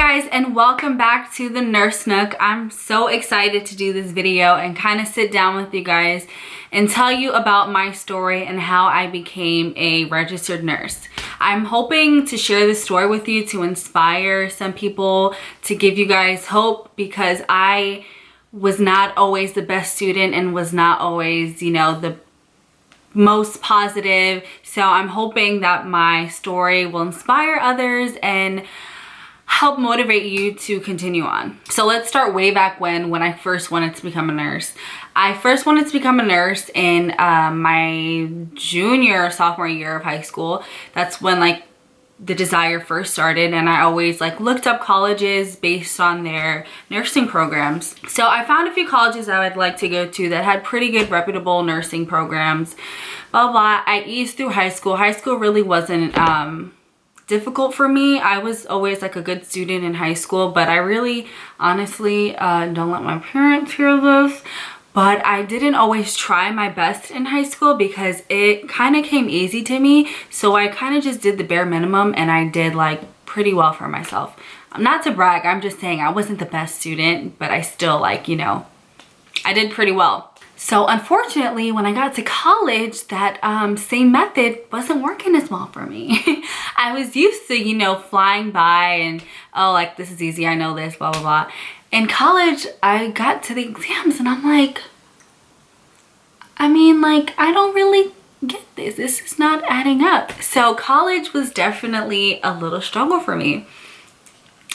guys, and welcome back to the Nurse Nook. I'm so excited to do this video and kind of sit down with you guys and tell you about my story and how I became a registered nurse. I'm hoping to share this story with you to inspire some people, to give you guys hope, because I was not always the best student and was not always, the most positive. So I'm hoping that my story will inspire others and help motivate you to continue on. So let's start way back when I first wanted to become a nurse. I first wanted to become a nurse in my junior or sophomore year of high school. That's when the desire first started, and I always looked up colleges based on their nursing programs. So I found a few colleges that I'd like to go to that had pretty good reputable nursing programs, blah blah. I eased through high school. High school really wasn't difficult for me. I was always a good student in high school, but I really honestly don't let my parents hear this, but I didn't always try my best in high school because it kind of came easy to me. So I kind of just did the bare minimum, and I did pretty well for myself. Not to brag, I'm just saying I wasn't the best student, but I still I did pretty well. So unfortunately, when I got to college, that same method wasn't working as well for me. I was used to, flying by and, oh, this is easy, I know this, blah, blah, blah. In college, I got to the exams and I'm I don't really get this. This is not adding up. So college was definitely a little struggle for me.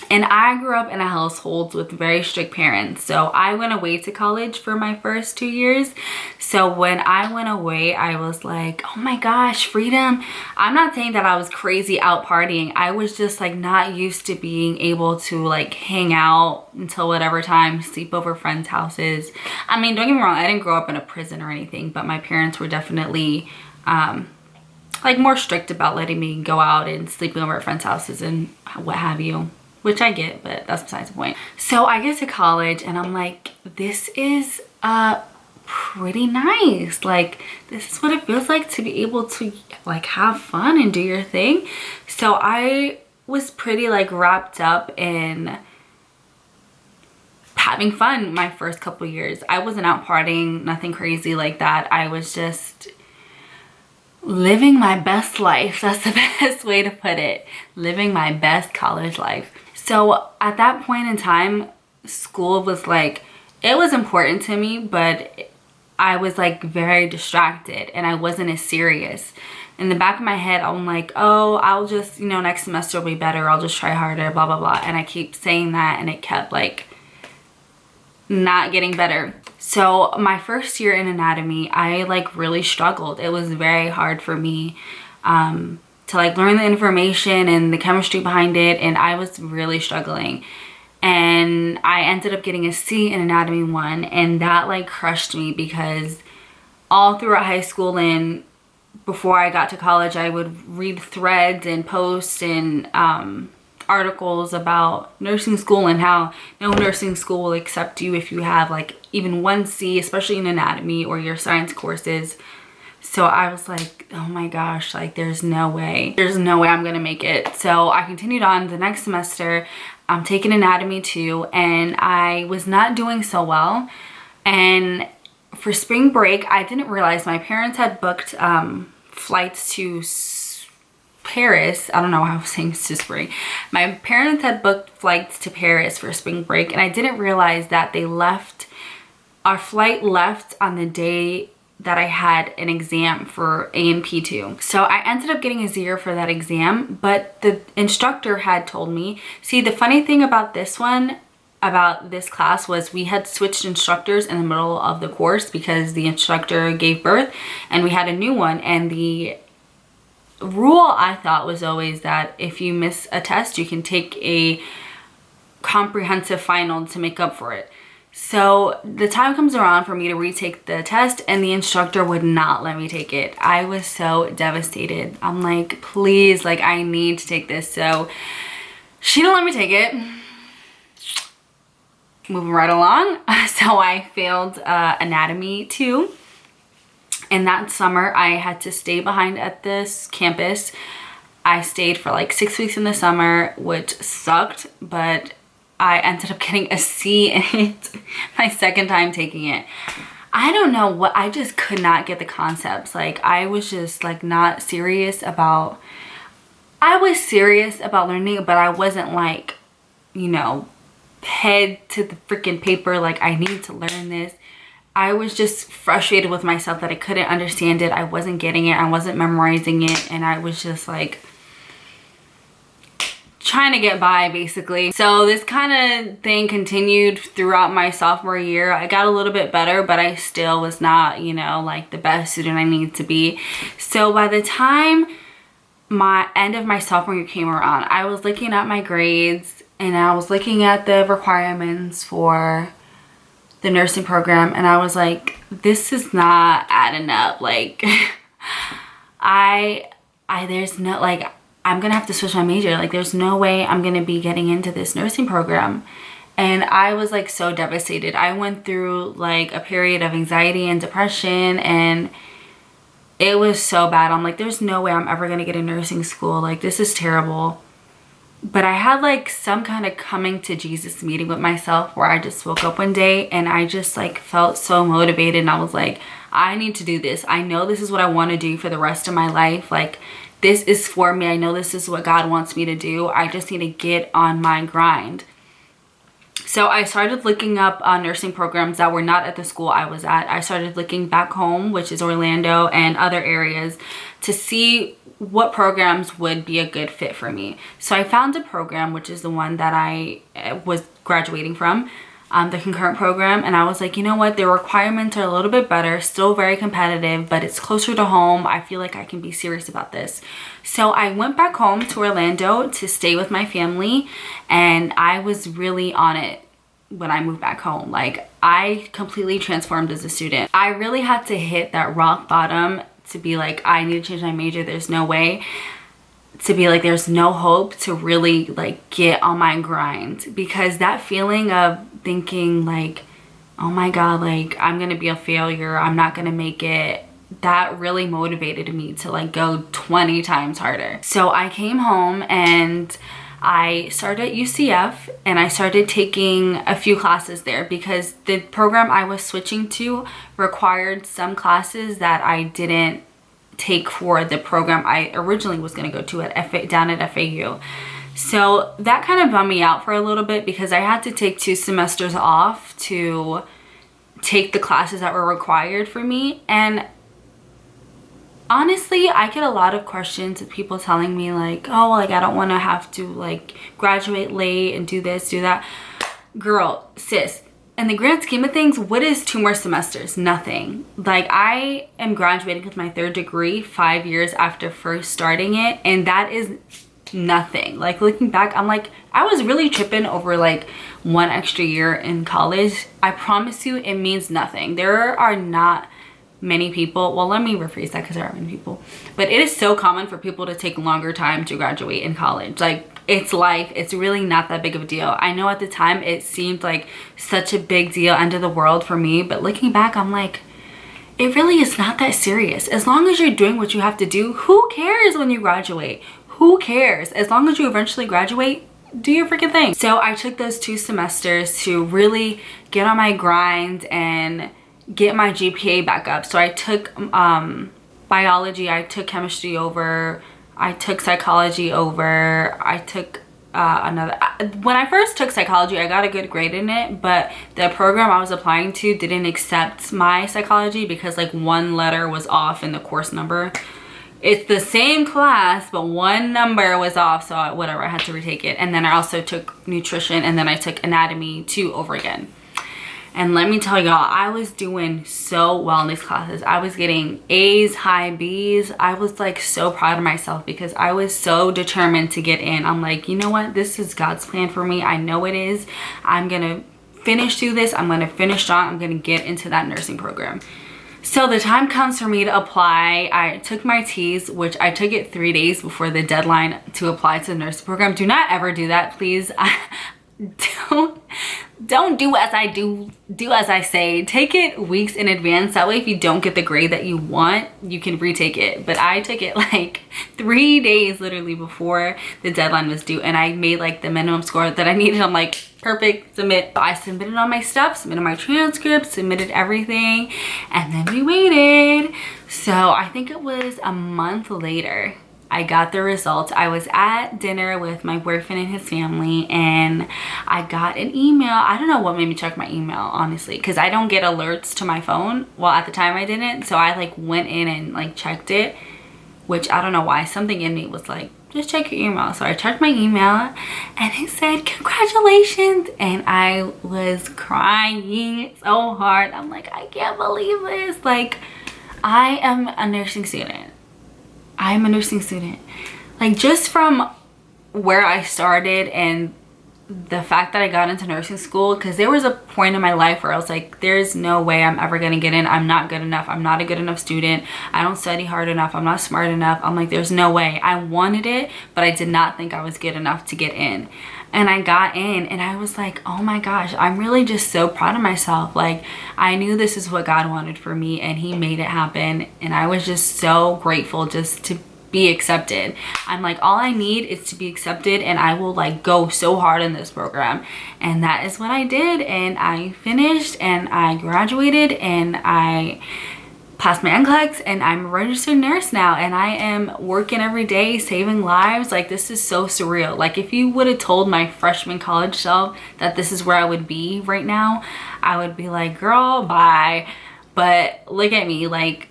And I grew up in a household with very strict parents. So I went away to college for my first 2 years. So when I went away, I was like, oh my gosh, freedom. I'm not saying that I was crazy out partying. I was just not used to being able to hang out until whatever time, sleep over friends' houses. I mean, don't get me wrong, I didn't grow up in a prison or anything, but my parents were definitely more strict about letting me go out and sleeping over at friends' houses and what have you. Which I get, but that's besides the point. So I get to college and I'm like, this is pretty nice. This is what it feels like to be able to have fun and do your thing. So I was pretty wrapped up in having fun my first couple years. I wasn't out partying, nothing crazy like that. I was just living my best life. That's the best way to put it. Living my best college life. So at that point in time, school was it was important to me, but I was very distracted and I wasn't as serious. In the back of my head, I'm oh, I'll just, next semester will be better. I'll just try harder, blah, blah, blah. And I keep saying that and it kept not getting better. So my first year in anatomy, I really struggled. It was very hard for me to learn the information and the chemistry behind it, and I was really struggling. And I ended up getting a C in anatomy 1, and that crushed me, because all throughout high school and before I got to college, I would read threads and posts and articles about nursing school and how no nursing school will accept you if you have even 1 C, especially in anatomy or your science courses. So I was oh my gosh, there's no way I'm gonna make it. So I continued on the next semester. I'm taking anatomy 2, and I was not doing so well. And for spring break, I didn't realize my parents had booked flights to Paris. I don't know why I was saying to spring. My parents had booked flights to Paris for spring break, and I didn't realize that our flight left on the day that I had an exam for A&P2. So I ended up getting a 0 for that exam, but the instructor had told me, see, the funny thing about this class was we had switched instructors in the middle of the course because the instructor gave birth and we had a new one. And the rule, I thought, was always that if you miss a test, you can take a comprehensive final to make up for it. So the time comes around for me to retake the test, and the instructor would not let me take it. I was so devastated. I'm please, I need to take this. So she didn't let me take it. Moving right along. So I failed anatomy 2. And that summer I had to stay behind at this campus I stayed for like 6 weeks in the summer, which sucked, but I ended up getting a C in it my second time taking it. I don't know what, I just could not get the concepts. Like I was just like not serious about, I was serious about learning it, but I wasn't like, you know, head to the freaking paper like I need to learn this. I was just frustrated with myself that I couldn't understand it. I wasn't getting it. I wasn't memorizing it. And I was just like trying to get by basically. So this kind of thing continued throughout my sophomore year. I got a little bit better, but I still was not, you know, like the best student I needed to be. So by the time my end of my sophomore year came around, I was looking at my grades and I was looking at the requirements for the nursing program, and I was like, this is not adding up. Like there's no, like, I'm gonna have to switch my major. Like there's no way I'm gonna be getting into this nursing program. And I was like so devastated. I went through like a period of anxiety and depression, and it was so bad. I'm like, there's no way I'm ever gonna get a nursing school. Like this is terrible. But I had like some kind of coming to Jesus meeting with myself where I just woke up one day and I just like felt so motivated, and I was like, I need to do this. I know this is what I want to do for the rest of my life. Like this is for me. I know this is what God wants me to do. I just need to get on my grind. So I started looking up nursing programs that were not at the school I was at. I started looking back home, which is Orlando and other areas, to see what programs would be a good fit for me. So I found a program, which is the one that I was graduating from, the concurrent program. And I was like, you know what? The requirements are a little bit better, still very competitive, but it's closer to home. I feel like I can be serious about this. So I went back home to Orlando to stay with my family, and I was really on it when I moved back home. Like I completely transformed as a student. I really had to hit that rock bottom to be like, I need to change my major. There's no way. To be like, there's no hope, to really like get on my grind. Because that feeling of thinking like, oh my God, like I'm gonna be a failure, I'm not gonna make it, that really motivated me to like go 20 times harder. So I came home and I started at UCF, and I started taking a few classes there because the program I was switching to required some classes that I didn't take for the program I originally was going to go to at down at FAU. So that kind of bummed me out for a little bit because I had to take 2 semesters off to take the classes that were required for me. And honestly, I get a lot of questions of people telling me like, oh, like I don't want to have to like graduate late and do this, do that. Girl, sis, in the grand scheme of things, what is 2 more semesters? Nothing. Like I am graduating with my 3rd degree 5 years after first starting it, and that is nothing. Like looking back, I'm like, I was really tripping over like 1 extra year in college. I promise you, it means nothing. There are not many people, well, let me rephrase that because there are many people, but it is so common for people to take longer time to graduate in college. Like it's life. It's really not that big of a deal. I know at the time it seemed like such a big deal, end of the world for me, but looking back, I'm like, it really is not that serious. As long as you're doing what you have to do, who cares when you graduate? Who cares? As long as you eventually graduate, do your freaking thing. So I took those 2 semesters to really get on my grind and get my GPA back up. So I took biology, I took chemistry over, I took psychology over, I took when I first took psychology, I got a good grade in it, but the program I was applying to didn't accept my psychology because like 1 letter was off in the course number. It's the same class, but 1 number was off, so whatever, I had to retake it. And then I also took nutrition, and then I took anatomy 2 over again. And let me tell y'all, I was doing so well in these classes. I was getting A's, high B's. I was like so proud of myself because I was so determined to get in. I'm like, you know what? This is God's plan for me. I know it is. I'm gonna finish through this. I'm gonna finish strong. I'm gonna get into that nursing program. So the time comes for me to apply. I took my T's, which I took it 3 days before the deadline to apply to the nursing program. Do not ever do that, please. Don't don't do as I do as I say. Take it weeks in advance. That way if you don't get the grade that you want, you can retake it. But I took it like 3 days literally before the deadline was due, and I made like the minimum score that I needed. I'm like, perfect, submit. I submitted all my stuff, submitted my transcript, submitted everything, and then we waited. So I think it was a month later I got the results. I was at dinner with my boyfriend and his family, and I got an email. I don't know what made me check my email, honestly, because I don't get alerts to my phone. Well, at the time I didn't, so I like went in and like checked it, which I don't know why. Something in me was like, just check your email. So I checked my email and it said, congratulations. And I was crying so hard. I'm like, I can't believe this. Like, I am a nursing student. I'm a nursing student. Like, just from where I started and the fact that I got into nursing school, because there was a point in my life where I was like, there's no way I'm ever gonna get in. I'm not good enough. I'm not a good enough student. I don't study hard enough. I'm not smart enough. I'm like, there's no way. I wanted it, but I did not think I was good enough to get in. And I got in, and I was like, oh my gosh, I'm really just so proud of myself. Like, I knew this is what God wanted for me, and he made it happen. And I was just so grateful just to be accepted. I'm like, all I need is to be accepted, and I will like go so hard in this program. And that is what I did, and I finished, and I graduated, and I passed my NCLEX, and I'm a registered nurse now, and I am working every day saving lives. Like, this is so surreal. Like, if you would have told my freshman college self that this is where I would be right now, I would be like, girl, bye. But look at me. Like,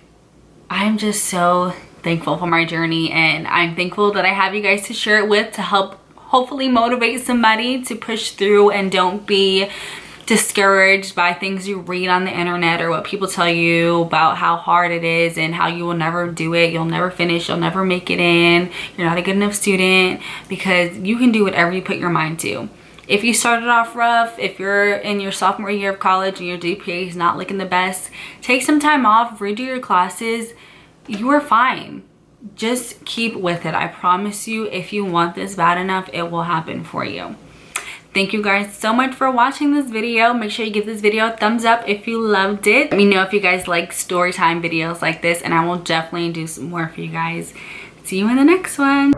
I'm just so thankful for my journey, and I'm thankful that I have you guys to share it with, to help hopefully motivate somebody to push through and don't be discouraged by things you read on the internet or what people tell you about how hard it is and how you will never do it, you'll never finish, you'll never make it in, you're not a good enough student, because you can do whatever you put your mind to. If you started off rough, if you're in your sophomore year of college and your GPA is not looking the best, take some time off, redo your classes. You are fine. Just keep with it. I promise you, if you want this bad enough, it will happen for you. Thank you guys so much for watching this video. Make sure you give this video a thumbs up if you loved it. Let me know if you guys like story time videos like this, and I will definitely do some more for you guys. See you in the next one.